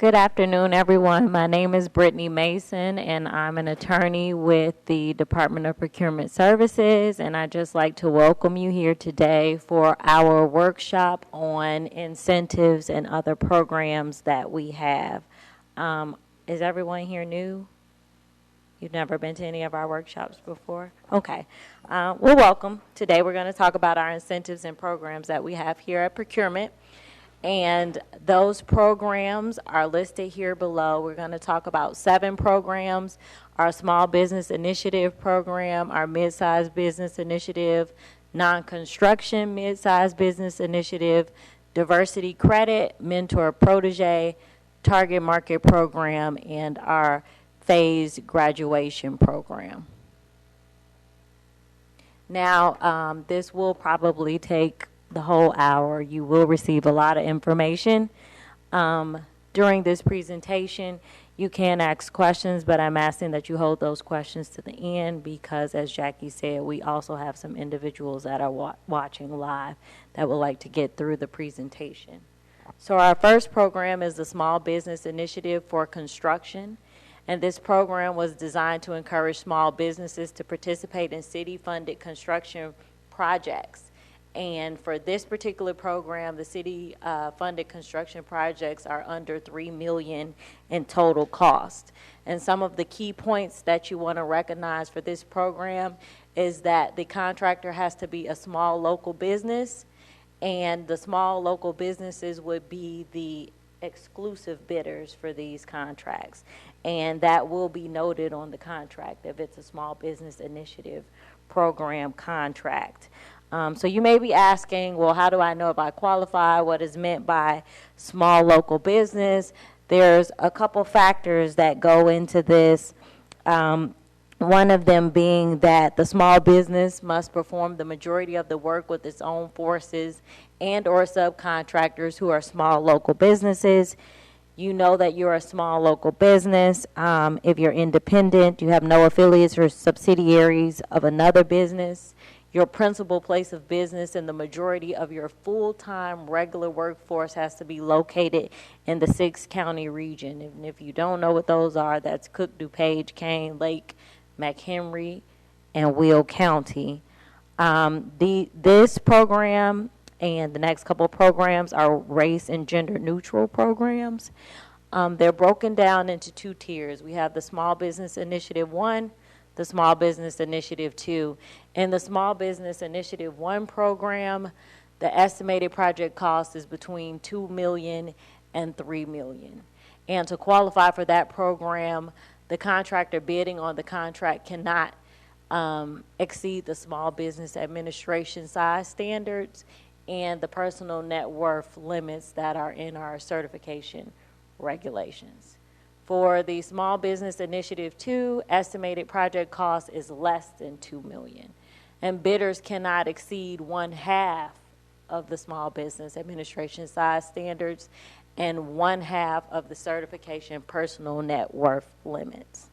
Good afternoon, everyone. My name is Brittany Mason, and I'm an attorney with the Department of Procurement Services, and I'd just like to welcome you here today for our workshop on incentives and other programs that we have. Is everyone here new? You've never been to any of our workshops before? Okay. Well, welcome. Today we're going to talk about our incentives and programs that we have here at Procurement. And those programs are listed here below. We're going to talk about 7 programs: our Small Business Initiative Program, our Mid-Sized Business Initiative, Non-Construction Mid-Sized Business Initiative, Diversity Credit, Mentor Protege, Target Market Program, and our Phased Graduation Program. Now, this will probably take the whole hour. You will receive a lot of information during this presentation. You can ask questions, but I'm asking that you hold those questions to the end because, as Jackie said, we also have some individuals that are watching live that would like to get through the presentation. So our first program is the Small Business Initiative for Construction, and this program was designed to encourage small businesses to participate in city-funded construction projects. And for this particular program, the city funded construction projects are under $3 million in total cost. And some of the key points that you want to recognize for this program is that the contractor has to be a small local business, and the small local businesses would be the exclusive bidders for these contracts. And that will be noted on the contract if it's a small business initiative program contract. So you may be asking, well, how do I know if I qualify? What is meant by small local business? There's a couple factors that go into this. One of them being that the small business must perform the majority of the work with its own forces and or subcontractors who are small local businesses. You know that you're a small local business. If you're independent, you have no affiliates or subsidiaries of another business. Your principal place of business and the majority of your full-time regular workforce has to be located in the 6-county region. And if you don't know what those are, that's Cook, DuPage, Kane, Lake, McHenry, and Will County. This program and the next couple of programs are race and gender neutral programs. They're broken down into 2 tiers. We have the Small Business Initiative 1, the Small Business Initiative 2. In the Small Business Initiative 1 program, the estimated project cost is between $2 million and $3 million. And to qualify for that program, the contractor bidding on the contract cannot exceed the Small Business Administration size standards and the personal net worth limits that are in our certification regulations. For the Small Business Initiative 2, estimated project cost is less than $2 million. And bidders cannot exceed 1/2 of the Small Business Administration size standards and 1/2 of the certification personal net worth limits.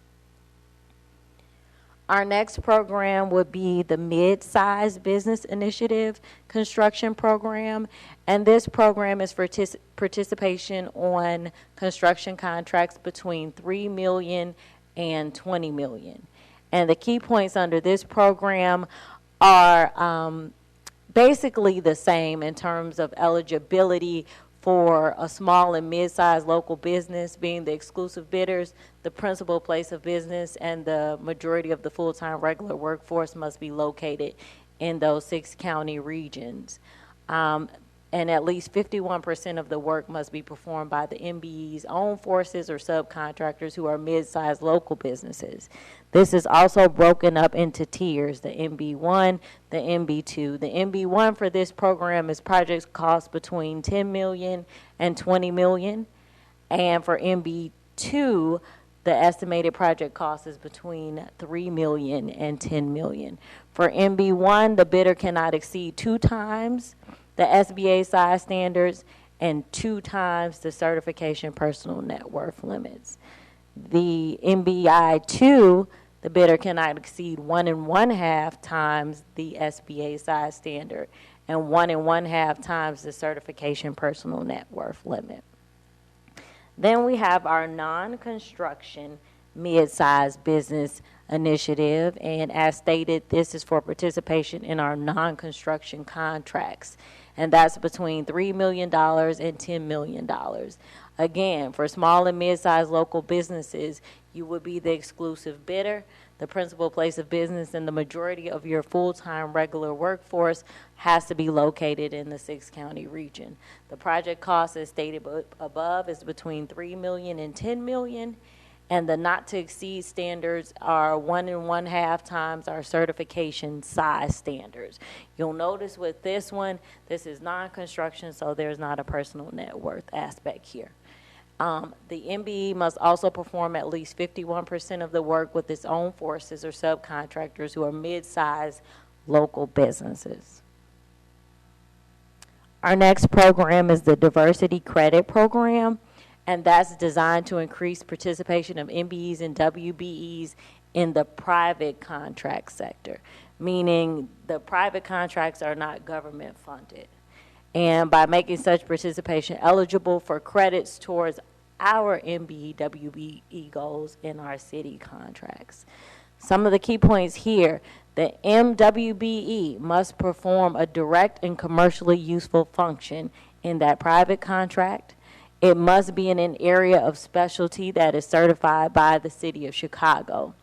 Our next program would be the Mid-Sized Business Initiative Construction Program, and this program is for participation on construction contracts between $3 million and $20 million. And the key points under this program are basically the same in terms of eligibility for a small and mid-sized local business being the exclusive bidders. The principal place of business and the majority of the full-time regular workforce must be located in those 6-county regions. And at least 51% of the work must be performed by the MBE's own forces or subcontractors who are mid-sized local businesses. This is also broken up into tiers, the MB1, the MB2. The MB1 for this program is projects cost between $10 million and $20 million. And for MB2, the estimated project cost is between $3 million and $10 million. For MB1, the bidder cannot exceed 2 times the SBA size standards and 2 times the certification personal net worth limits. The MBI2, the bidder cannot exceed 1 1/2 times the SBA size standard and 1 1/2 times the certification personal net worth limit. Then we have our non-construction mid-sized business initiative, and as stated, this is for participation in our non-construction contracts, and that's between $3 million and $10 million. Again, for small and mid-sized local businesses, you would be the exclusive bidder. The principal place of business and the majority of your full-time regular workforce has to be located in the 6-county region. The project cost, as stated above, is between $3 million and $10 million, and the not-to-exceed standards are 1 1/2 times our certification size standards. You'll notice with this one, this is non-construction, so there's not a personal net worth aspect here. The MBE must also perform at least 51% of the work with its own forces or subcontractors who are mid-sized local businesses. Our next program is the Diversity Credit Program, and that's designed to increase participation of MBEs and WBEs in the private contract sector, meaning the private contracts are not government funded. And by making such participation eligible for credits towards our MBE, WBE goals in our city contracts. Some of the key points here: the MWBE must perform a direct and commercially useful function in that private contract. It must be in an area of specialty that is certified by the City of Chicago.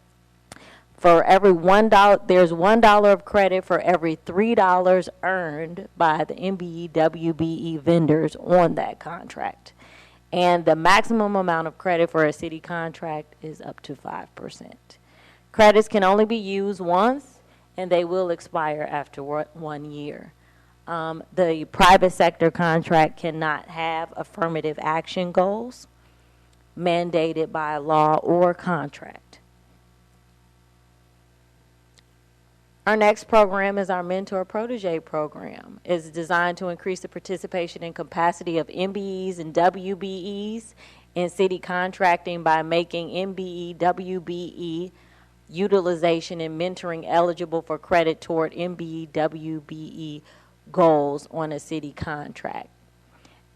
For every $1, there's $1 of credit for every $3 earned by the MBE, WBE vendors on that contract. And the maximum amount of credit for a city contract is up to 5%. Credits can only be used once, and they will expire after 1 year. The private sector contract cannot have affirmative action goals mandated by law or contract. Our next program is our Mentor Protege Program. It's designed to increase the participation and capacity of MBEs and WBEs in city contracting by making MBE, WBE utilization and mentoring eligible for credit toward MBE, WBE goals on a city contract.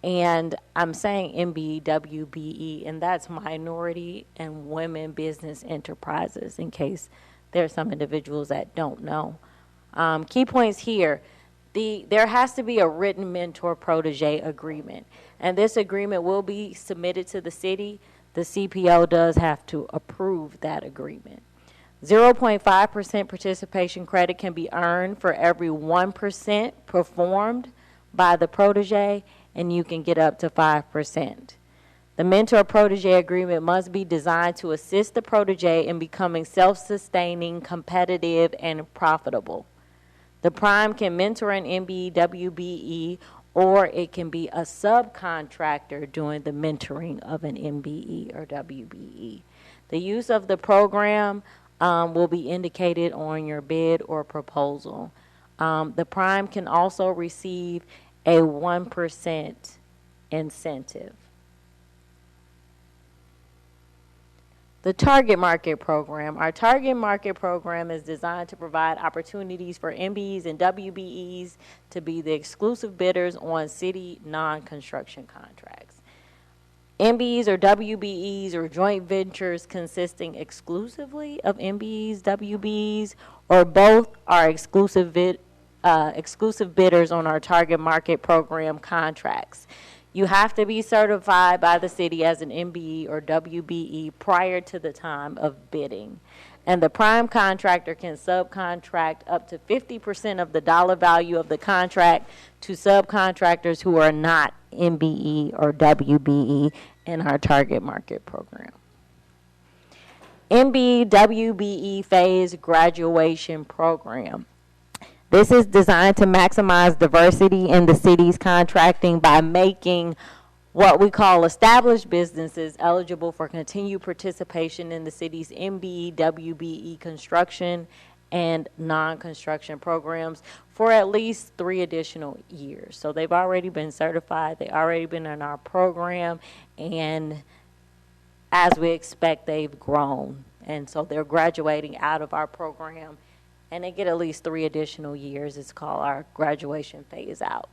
And I'm saying MBE, WBE, and that's minority and women business enterprises, in case there's some individuals that don't know. Key points here: there has to be a written mentor protege agreement, and this agreement will be submitted to the city. The CPO does have to approve that agreement. 0.5% participation credit can be earned for every 1% performed by the protege, and you can get up to 5%. The mentor-protege agreement must be designed to assist the protege in becoming self-sustaining, competitive, and profitable. The prime can mentor an MBE, WBE, or it can be a subcontractor doing the mentoring of an MBE or WBE. The use of the program will be indicated on your bid or proposal. The prime can also receive a 1% incentive. The Target Market Program. Our Target Market Program is designed to provide opportunities for MBEs and WBEs to be the exclusive bidders on city non-construction contracts. MBEs or WBEs or joint ventures consisting exclusively of MBEs, WBEs, or both are exclusive bidders on our Target Market Program contracts. You have to be certified by the city as an MBE or WBE prior to the time of bidding. And the prime contractor can subcontract up to 50% of the dollar value of the contract to subcontractors who are not MBE or WBE in our Target Market Program. MBE WBE Phase Graduation Program. This is designed to maximize diversity in the city's contracting by making what we call established businesses eligible for continued participation in the city's MBE, WBE construction and non-construction programs for at least 3 additional years. So they've already been certified, they've already been in our program, and as we expect, they've grown. And so they're graduating out of our program and they get at least 3 additional years. It's called our graduation phase out.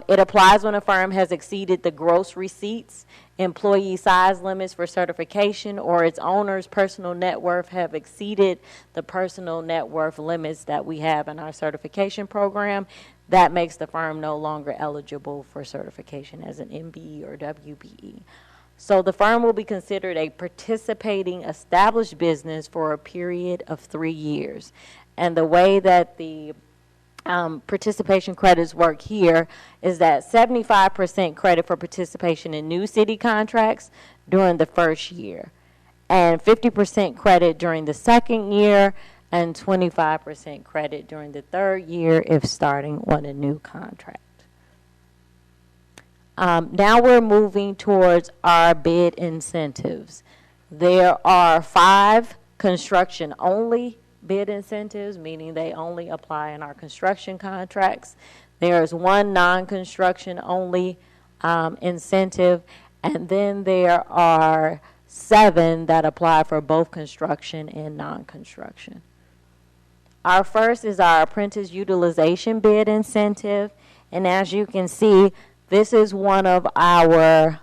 It applies when a firm has exceeded the gross receipts, employee size limits for certification, or its owner's personal net worth have exceeded the personal net worth limits that we have in our certification program. That makes the firm no longer eligible for certification as an MBE or WBE. So the firm will be considered a participating established business for a period of 3 years. And the way that the participation credits work here is that 75% credit for participation in new city contracts during the first year, and 50% credit during the second year, and 25% credit during the third year if starting on a new contract. Now we're moving towards our bid incentives. There are 5 construction-only bid incentives, meaning they only apply in our construction contracts. There's 1 non-construction only incentive, and then there are 7 that apply for both construction and non-construction. Our first is our apprentice utilization bid incentive, and as you can see, this is one of our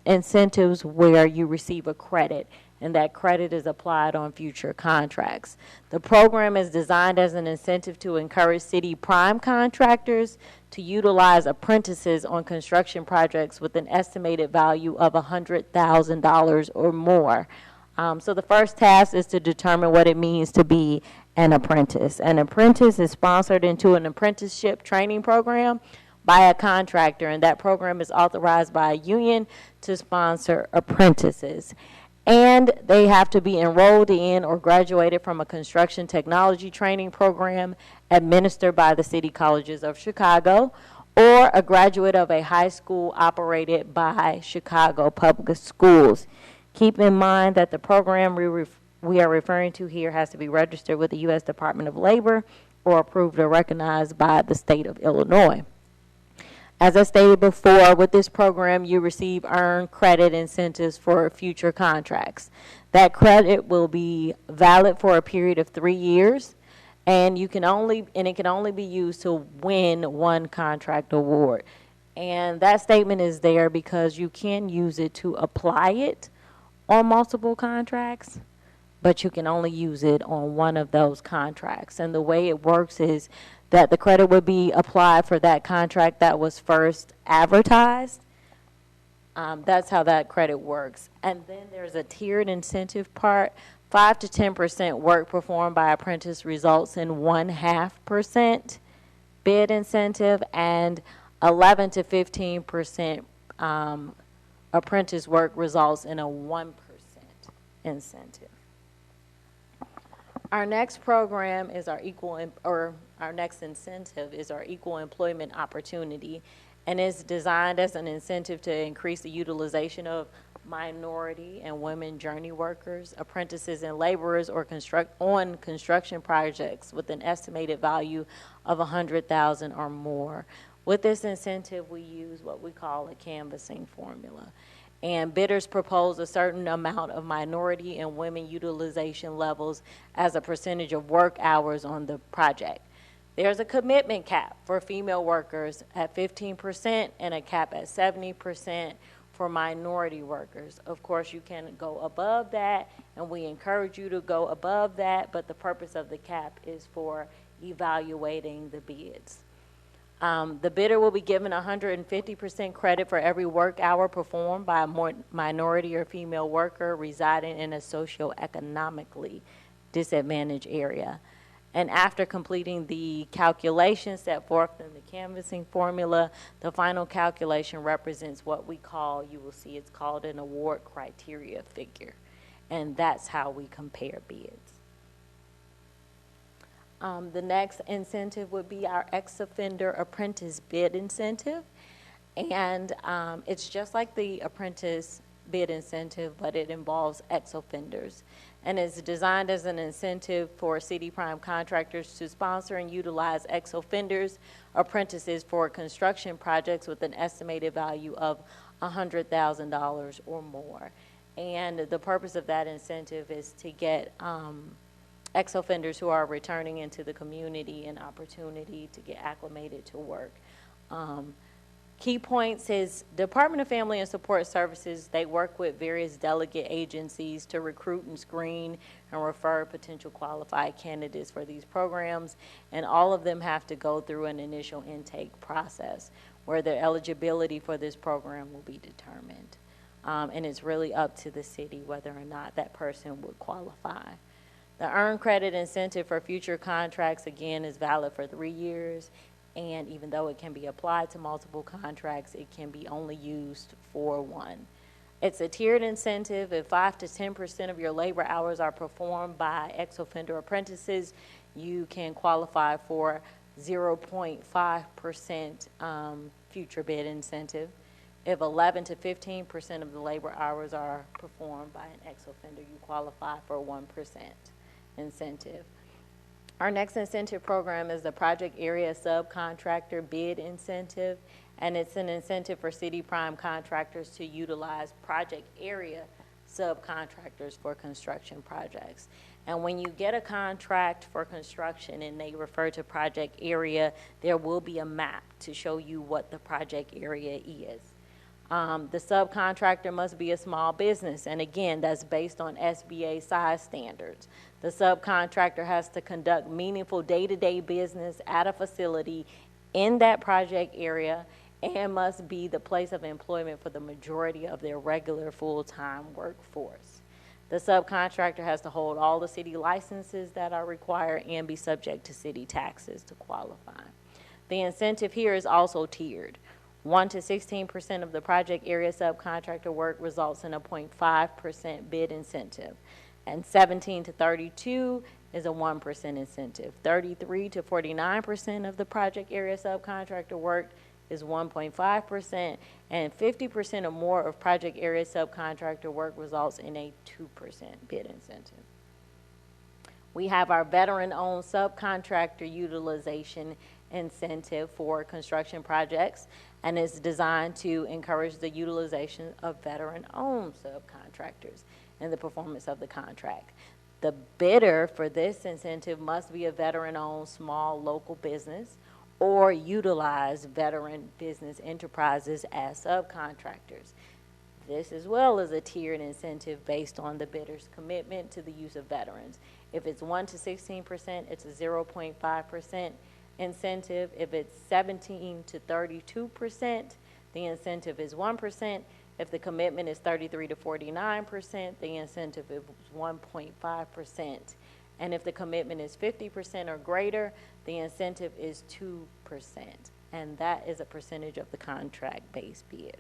incentives where you receive a credit, and that credit is applied on future contracts. The program is designed as an incentive to encourage city prime contractors to utilize apprentices on construction projects with an estimated value of $100,000 or more. So the first task is to determine what it means to be an apprentice. An apprentice is sponsored into an apprenticeship training program by a contractor, and that program is authorized by a union to sponsor apprentices. And they have to be enrolled in or graduated from a construction technology training program administered by the City Colleges of Chicago, or a graduate of a high school operated by Chicago Public Schools. Keep in mind that the program we are referring to here has to be registered with the U.S. Department of Labor or approved or recognized by the state of Illinois. As I stated before, with this program, you receive earned credit incentives for future contracts. That credit will be valid for a period of 3 years, and it can only be used to win 1 contract award. And that statement is there because you can use it to apply it on multiple contracts, but you can only use it on one of those contracts. And the way it works is that the credit would be applied for that contract that was first advertised. That's how that credit works. And then there's a tiered incentive part. 5 to 10% work performed by apprentice results in 0.5% bid incentive, and 11 to 15% apprentice work results in a 1% incentive. Our next program is our next incentive is our equal employment opportunity, and it's designed as an incentive to increase the utilization of minority and women journey workers, apprentices, and laborers on construction projects with an estimated value of $100,000 or more. With this incentive, we use what we call a canvassing formula. And bidders propose a certain amount of minority and women utilization levels as a percentage of work hours on the project. There's a commitment cap for female workers at 15% and a cap at 70% for minority workers. Of course, you can go above that, and we encourage you to go above that, but the purpose of the cap is for evaluating the bids. The bidder will be given 150% credit for every work hour performed by a minority or female worker residing in a socioeconomically disadvantaged area. And after completing the calculation set forth in the canvassing formula, the final calculation represents what we call, you will see it's called an award criteria figure. And that's how we compare bids. The next incentive would be our ex-offender apprentice bid incentive. And it's just like the apprentice bid incentive, but it involves ex-offenders. And it's designed as an incentive for city prime contractors to sponsor and utilize ex-offenders, apprentices for construction projects with an estimated value of $100,000 or more. And the purpose of that incentive is to get ex-offenders who are returning into the community an opportunity to get acclimated to work. Key points is Department of Family and Support Services, they work with various delegate agencies to recruit and screen and refer potential qualified candidates for these programs, and all of them have to go through an initial intake process where their eligibility for this program will be determined. And it's really up to the city whether or not that person would qualify. The earned credit incentive for future contracts, again, is valid for 3 years. And even though it can be applied to multiple contracts, it can be only used for one. It's a tiered incentive. If 5 to 10% of your labor hours are performed by ex-offender apprentices, you can qualify for 0.5% future bid incentive. If 11 to 15% of the labor hours are performed by an ex-offender, you qualify for 1% incentive. Our next incentive program is the Project Area Subcontractor Bid Incentive, and it's an incentive for city prime contractors to utilize project area subcontractors for construction projects. And when you get a contract for construction and they refer to project area, there will be a map to show you what the project area is. The subcontractor must be a small business, and again, that's based on SBA size standards. The subcontractor has to conduct meaningful day-to-day business at a facility in that project area and must be the place of employment for the majority of their regular full-time workforce. The subcontractor has to hold all the city licenses that are required and be subject to city taxes to qualify. The incentive here is also tiered. 1 to 16% of the project area subcontractor work results in a 0.5% bid incentive. And 17 to 32 is a 1% incentive. 33 to 49% of the project area subcontractor work is 1.5%, and 50% or more of project area subcontractor work results in a 2% bid incentive. We have our veteran-owned subcontractor utilization incentive for construction projects, and it's designed to encourage the utilization of veteran-owned subcontractors in the performance of the contract. The bidder for this incentive must be a veteran-owned small local business or utilize veteran business enterprises as subcontractors. This as well is a tiered incentive based on the bidder's commitment to the use of veterans. If it's 1 to 16%, it's a 0.5% incentive. If it's 17 to 32%, the incentive is 1%. If the commitment is 33 to 49%, the incentive is 1.5%. And if the commitment is 50% or greater, the incentive is 2%. And that is a percentage of the contract-based bid.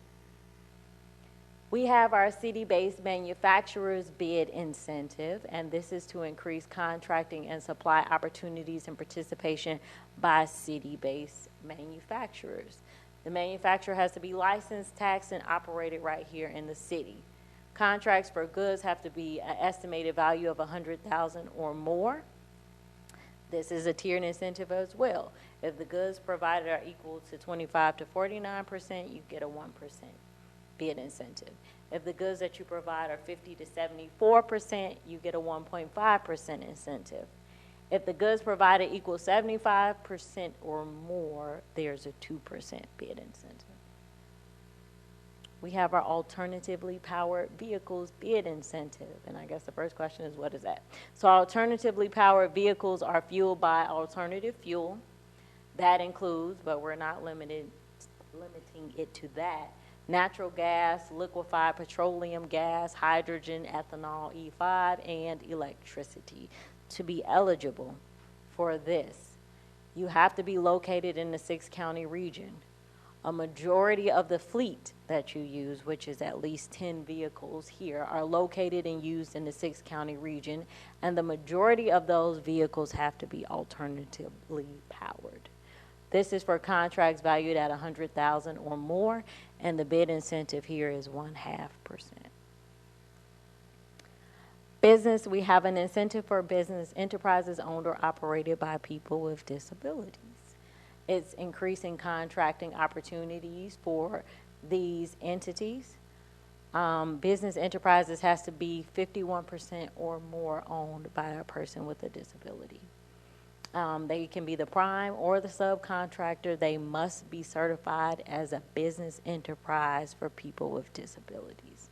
We have our city-based manufacturers bid incentive, and this is to increase contracting and supply opportunities and participation by city-based manufacturers. The manufacturer has to be licensed, taxed, and operated right here in the city. Contracts for goods have to be an estimated value of $100,000 or more. This is a tiered incentive as well. If the goods provided are equal to 25 to 49%, you get a 1% bid incentive. If the goods that you provide are 50 to 74%, you get a 1.5% incentive. If the goods provided equal 75% or more, there's a 2% bid incentive. We have our alternatively powered vehicles bid incentive. And I guess the first question is, what is that? So alternatively powered vehicles are fueled by alternative fuel. That includes, but we're not limiting it to that, natural gas, liquefied petroleum gas, hydrogen, ethanol, E5, and electricity. To be eligible for this, you have to be located in the 6-county region. A majority of the fleet that you use, which is at least 10 vehicles here, are located and used in the 6-county region, and the majority of those vehicles have to be alternatively powered. This is for contracts valued at $100,000 or more, and the bid incentive here is 0.5%. Business, we have an incentive for business enterprises owned or operated by people with disabilities. It's increasing contracting opportunities for these entities. Business enterprises has to be 51% or more owned by a person with a disability. They can be the prime or the subcontractor. They must be certified as a business enterprise for people with disabilities.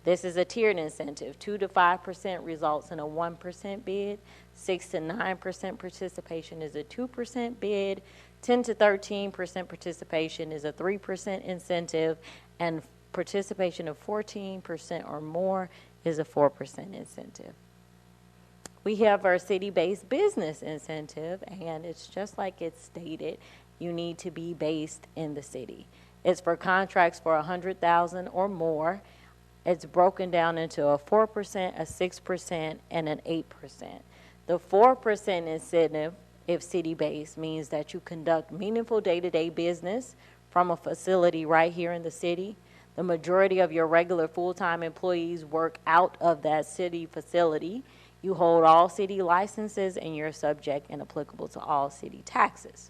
This is a tiered incentive. 2 to 5% results in a 1% bid. 6 to 9% participation is a 2% bid. 10 to 13% participation is a 3% incentive. And participation of 14% or more is a 4% incentive. We have our city-based business incentive, and it's just like it's stated, you need to be based in the city. It's for contracts for $100,000 or more. It's broken down into a 4%, a 6%, and an 8%. The 4% incentive, if city-based, means that you conduct meaningful day-to-day business from a facility right here in the city. The majority of your regular full-time employees work out of that city facility. You hold all city licenses, and you're subject and applicable to all city taxes.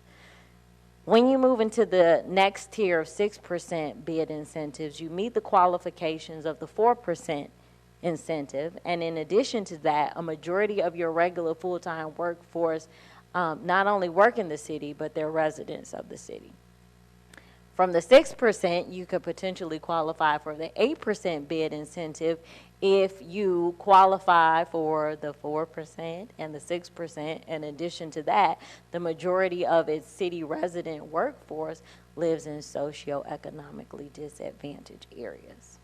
When you move into the next tier of 6% bid incentives, you meet the qualifications of the 4% incentive, and in addition to that, a majority of your regular full-time workforce not only work in the city, but they're residents of the city. From the 6%, you could potentially qualify for the 8% bid incentive if you qualify for the 4% and the 6%. In addition to that, the majority of its city resident workforce lives in socioeconomically disadvantaged areas.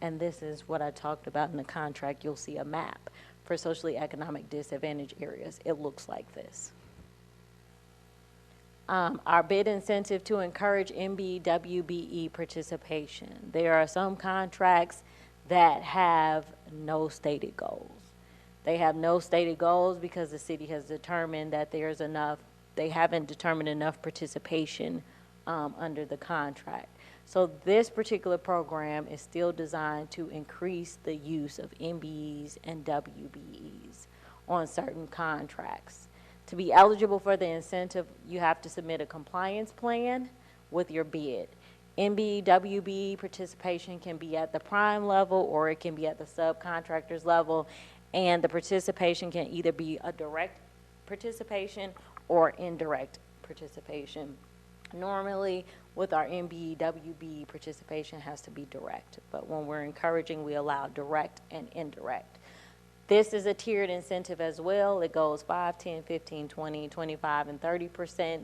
And this is what I talked about in the contract. You'll see a map for socially economic disadvantaged areas. It looks like this. Our bid incentive to encourage MBE, WBE participation. There are some contracts that have no stated goals. They have no stated goals because the city has determined that there's enough, they haven't determined enough participation under the contract. So this particular program is still designed to increase the use of MBEs and WBEs on certain contracts. To be eligible for the incentive, you have to submit a compliance plan with your bid. MBE, WBE participation can be at the prime level or it can be at the subcontractors level, and the participation can either be a direct participation or indirect participation. Normally, with our MBE, WBE participation has to be direct, but when we're encouraging, we allow direct and indirect. This is a tiered incentive as well. It goes 5, 10, 15, 20, 25, and 30%,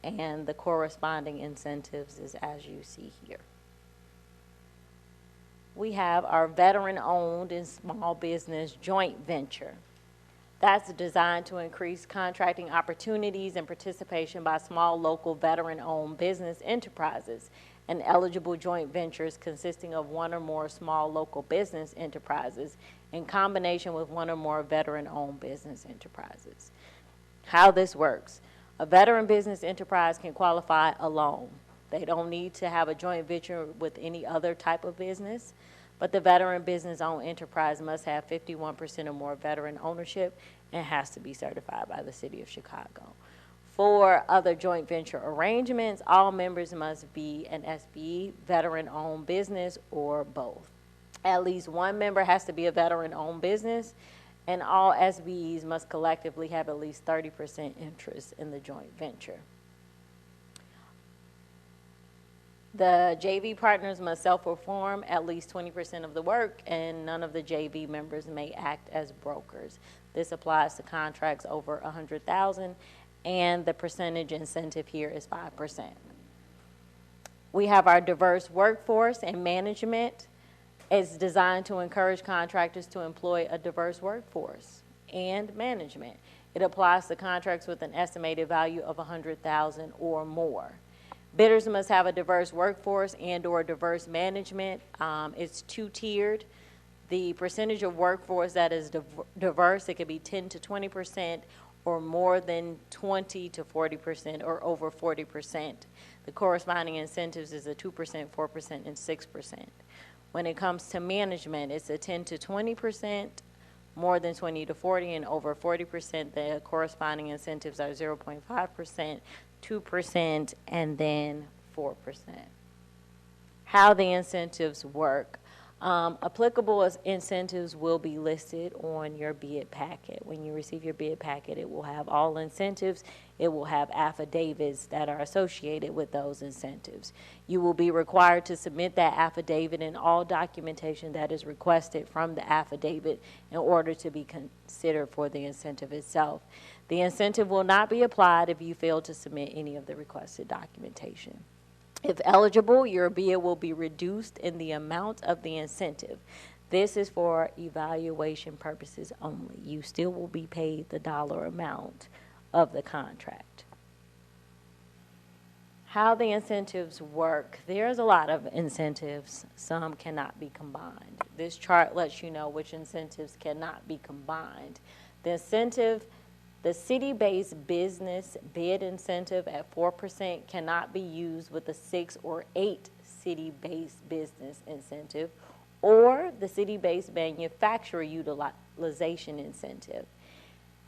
and the corresponding incentives is as you see here. We have our veteran-owned and small business joint venture. That's designed to increase contracting opportunities and participation by small local veteran-owned business enterprises and eligible joint ventures consisting of one or more small local business enterprises in combination with one or more veteran-owned business enterprises. How this works: a veteran business enterprise can qualify alone. They don't need to have a joint venture with any other type of business, but the veteran business-owned enterprise must have 51% or more veteran ownership and has to be certified by the City of Chicago. For other joint venture arrangements, all members must be an SBE, veteran-owned business, or both. At least one member has to be a veteran-owned business, and all SBEs must collectively have at least 30% interest in the joint venture. The JV partners must self-perform at least 20% of the work, and none of the JV members may act as brokers. This applies to contracts over $100,000, and the percentage incentive here is 5%. We have our diverse workforce and management. It's designed to encourage contractors to employ a diverse workforce and management. It applies to contracts with an estimated value of $100,000 or more. Bidders must have a diverse workforce and or diverse management. It's two-tiered. The percentage of workforce that is diverse, it could be 10 to 20% or more than 20 to 40% or over 40%. The corresponding incentives is a 2%, 4%, and 6%. When it comes to management, it's a 10 to 20%, more than 20 to 40, and over 40%. The corresponding incentives are 0.5%, 2%, and then 4%. How the incentives work. Applicable incentives will be listed on your bid packet. When you receive your bid packet, it will have all incentives. It will have affidavits that are associated with those incentives. You will be required to submit that affidavit and all documentation that is requested from the affidavit in order to be considered for the incentive itself. The incentive will not be applied if you fail to submit any of the requested documentation. If eligible, your bid will be reduced in the amount of the incentive. This is for evaluation purposes only. You still will be paid the dollar amount of the contract. How the incentives work. There's a lot of incentives. Some cannot be combined. This chart lets you know which incentives cannot be combined. The city-based business bid incentive at 4% cannot be used with the 6 or 8 city-based business incentive or the city-based manufacturer utilization incentive.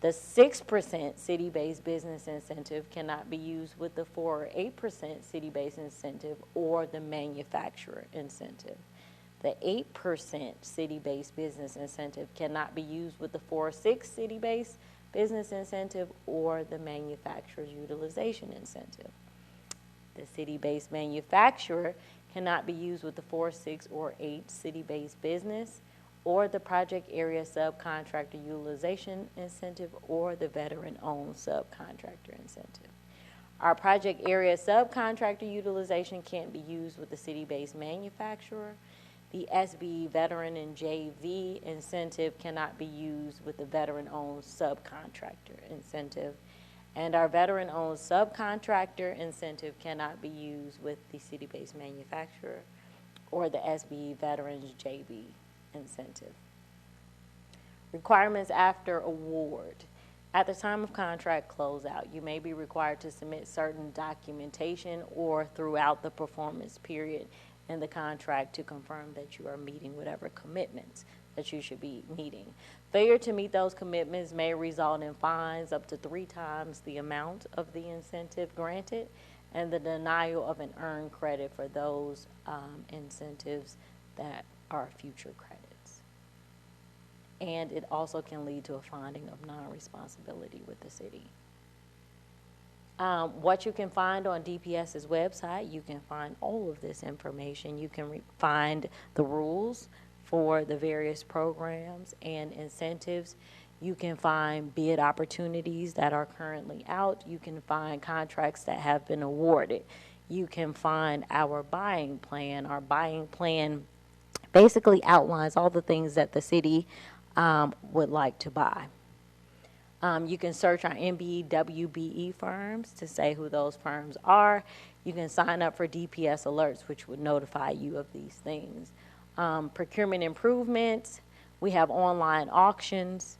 The 6% city-based business incentive cannot be used with the 4 or 8% city-based incentive or the manufacturer incentive. The 8% city-based business incentive cannot be used with the 4 or 6 city-based business incentive or the manufacturer's utilization incentive. The city-based manufacturer cannot be used with the 4, 6, or 8 city-based business or the project area subcontractor utilization incentive or the veteran-owned subcontractor incentive. Our project area subcontractor utilization can't be used with the city-based manufacturer. The SBE veteran and JV incentive cannot be used with the veteran-owned subcontractor incentive. And our veteran-owned subcontractor incentive cannot be used with the city-based manufacturer or the SBE veterans JV incentive. Requirements after award. At the time of contract closeout, you may be required to submit certain documentation or throughout the performance period in the contract to confirm that you are meeting whatever commitments that you should be meeting. Failure to meet those commitments may result in fines up to 3 times the amount of the incentive granted and the denial of an earned credit for those incentives that are future credits. And it also can lead to a finding of non-responsibility with the city. What you can find on DPS's website, you can find all of this information. You can find the rules for the various programs and incentives. You can find bid opportunities that are currently out. You can find contracts that have been awarded. You can find our buying plan. Our buying plan basically outlines all the things that the city would like to buy. You can search our MBE, WBE firms to say who those firms are. You can sign up for DPS alerts, which would notify you of these things. Procurement improvements. We have online auctions,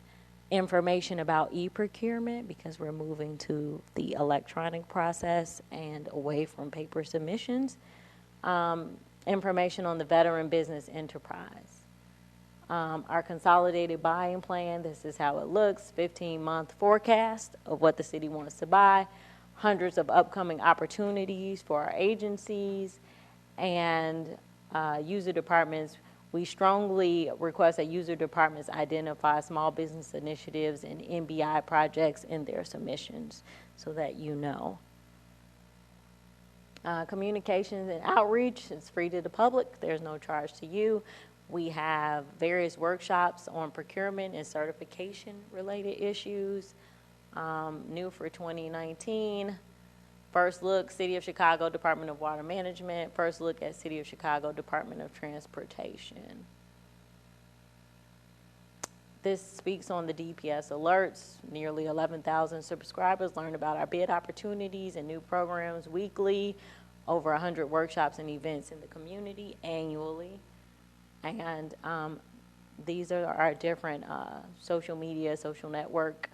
information about e-procurement because we're moving to the electronic process and away from paper submissions. Information on the veteran business enterprise. Our consolidated buying plan, this is how it looks, 15-month forecast of what the city wants to buy, hundreds of upcoming opportunities for our agencies, and user departments. We strongly request that user departments identify small business initiatives and MBI projects in their submissions so that you know. Communications and outreach is free to the public. There's no charge to you. We have various workshops on procurement and certification related issues. New for 2019. First look, City of Chicago Department of Water Management. First look at City of Chicago Department of Transportation. This speaks on the DPS alerts. Nearly 11,000 subscribers learn about our bid opportunities and new programs weekly. Over 100 workshops and events in the community annually. And these are our different social media, social network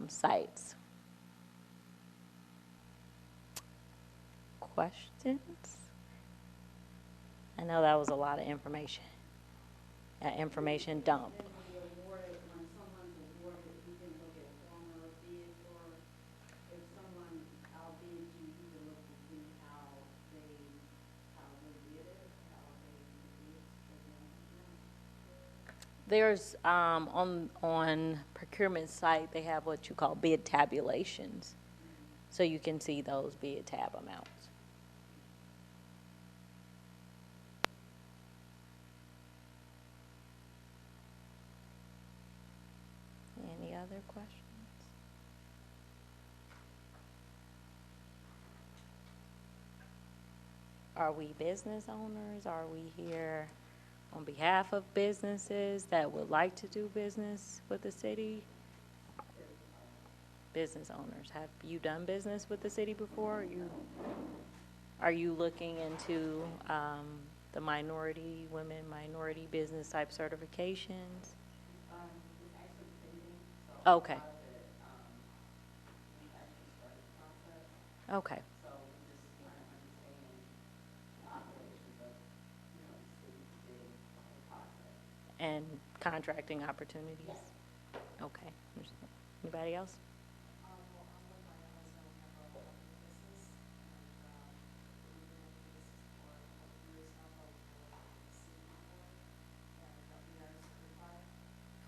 sites. Questions? I know that was a lot of information. An information dump. There's, on procurement site, they have what you call bid tabulations. So you can see those bid tab amounts. Any other questions? Are we business owners? Are we here on behalf of businesses that would like to do business with the city? Business owners. Have you done business with the city before? Are you looking into the minority, women, minority business type certifications? It's actually pending, so Okay. we actually started the process, Okay. so we just trying to understand the operations of, the city bidding the whole process. And contracting opportunities? Yes. Okay. Anybody else? Well, I'm with my husband, we have a local business, and we've been in business for a couple of years now, but we've never been to city before, and we are certified.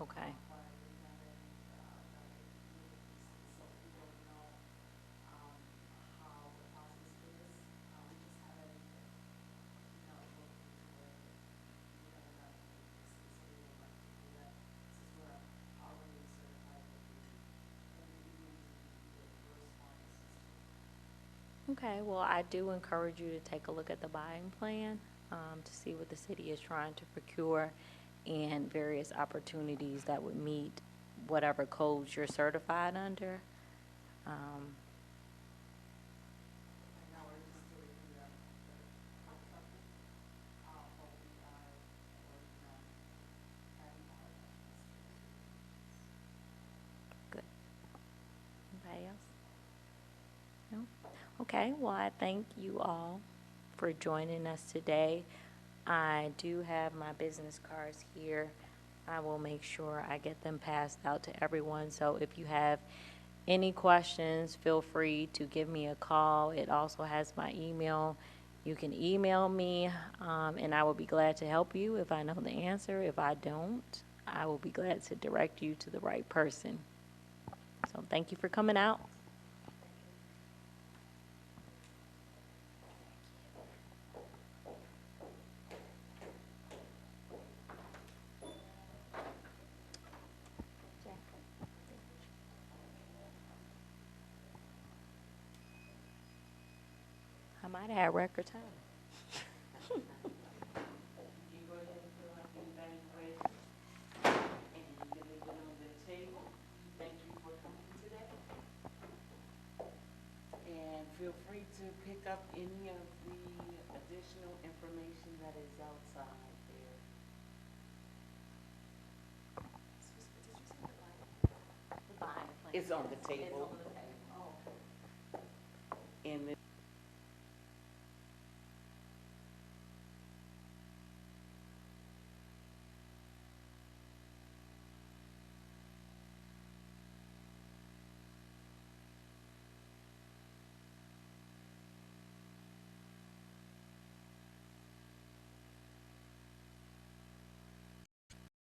Okay. But we haven't done anything with the city, so we don't know how the process is. We just haven't, looked into it. We haven't done anything with the city, so we would like to do that since we're already certified with the Okay, well, I do encourage you to take a look at the buying plan to see what the city is trying to procure and various opportunities that would meet whatever codes you're certified under. Right now, we're just doing the contractor, but we are working on having our Good. Anybody else? No? Okay, well, I thank you all for joining us today. I do have my business cards here. I will make sure I get them passed out to everyone. So if you have any questions, feel free to give me a call. It also has my email. You can email me, and I will be glad to help you if I know the answer. If I don't, I will be glad to direct you to the right person. So thank you for coming out. I might have had record time. You can go ahead and fill out the evaluation, and you can leave it on the table. Thank you for coming today. And feel free to pick up any of the additional information that is outside there. The buying plan. It's on the table. Oh, okay. And